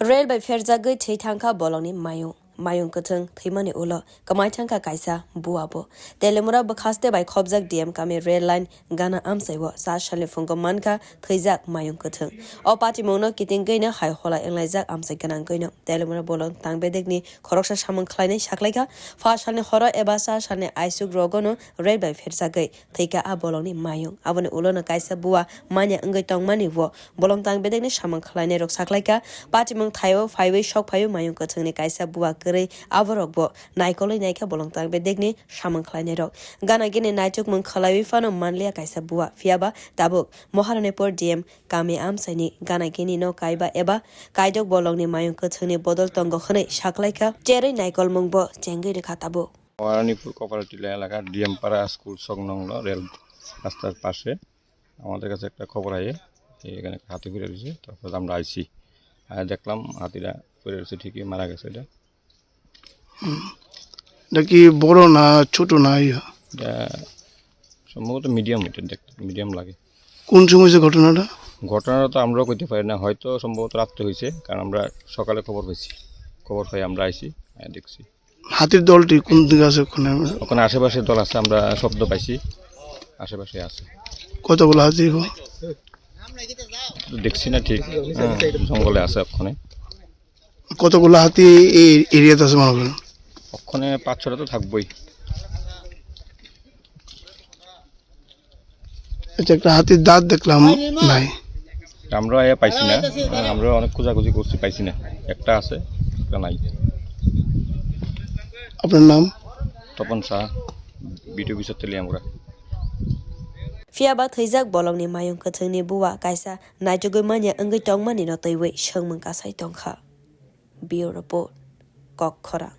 Rail by Ferzagui Tanka Boloni Mayung Kutung, Timani Ulo, Kamaitanka Kaisa, Buabo. Telemura Bakaste by Kobzak DM Kame Rail Line, Ghana Amsewa, Sashali Fungo Manka, Tizak Mayung Kutung. O Patimono, Kitingina, High Hola and Lizak Amsekananguino, Telemura Bolon, Tangbedegni, Korosha Shaman Kleine Shakleka, Fashani Hora Ebasa, Shane Isuk Rogono, Rail by Ferzagui, Tika Aboloni Mayung, Avon Ulona Kaisa Bua, Mania Ungetong Manivo, Bolong Tangbedegni Shaman Kleine Roxakleka, Patimung Tayo, 5 shock payo Mayung Kutung Kaisa Bua Gray, Avarogbo, Nikoli Naka Bolongtang Bedegni, Shaman Kleinero, Gana Gini Nituk Munkalawi Fano Manlia Kaisa Bua, Fiaba, Tabuk, Moharanepor DM, Kami Amsani, Gana Gini no Kaiba Eba, Kaidok Bolongni Mayung Kutung Bodol Tongo Hone, Shaklaika, Jerry Nikol Mungbo, Jengi de Katabo. Moharanepor cooperative এলাকা DM পাড়া school সংলগ্ন rail রাস্তার পাশে আমাদের কাছে একটা খবর আয়ে এখানে হাতি ঘুরে রয়েছে তারপর আমরা আইছি দেখলাম হাতিরা ঘুরে রয়েছে ঠিকই মারা গেছে এটা এটা কি বড় না ছোট না এটা সম্ভবত মিডিয়াম এটা দেখতে মিডিয়াম লাগে কোন সময় ঘটনাটা ঘটনাটা তো আমরাও কইতে পারি না হয়তো সম্ভবত রাতে হয়েছে কারণ আমরা সকালে খবর পাই আমরা আইছি দেখছি হাতির দলটি কোন দিকে আছে ওখানে আশেপাশে দল আছে আমরা শব্দ পাইছি আশেপাশে আছে কতগুলো হাতি দেখছি না ঠিক জঙ্গলে আছে ওখানে কতগুলো হাতি এই এরিয়াতে আছে মনে করেন ওখানে 5-6টা তো থাকবই এটা একটা হাতির দাঁত দেখলাম নাই আমরা পাইছি না আমরা অনেক খোঁজাখুঁজি করছি পাইছি না একটা আছে একটা নাই আপনার নাম তপন শাহ ভিডিও বিশত Teliamura Fiaba Tizak Bolongni Mayung Kutung Bua Kaisa, Nigel Ungetong Mani no Taiwe, Shungman Kasai Tonka. Bio report. Gok Kora.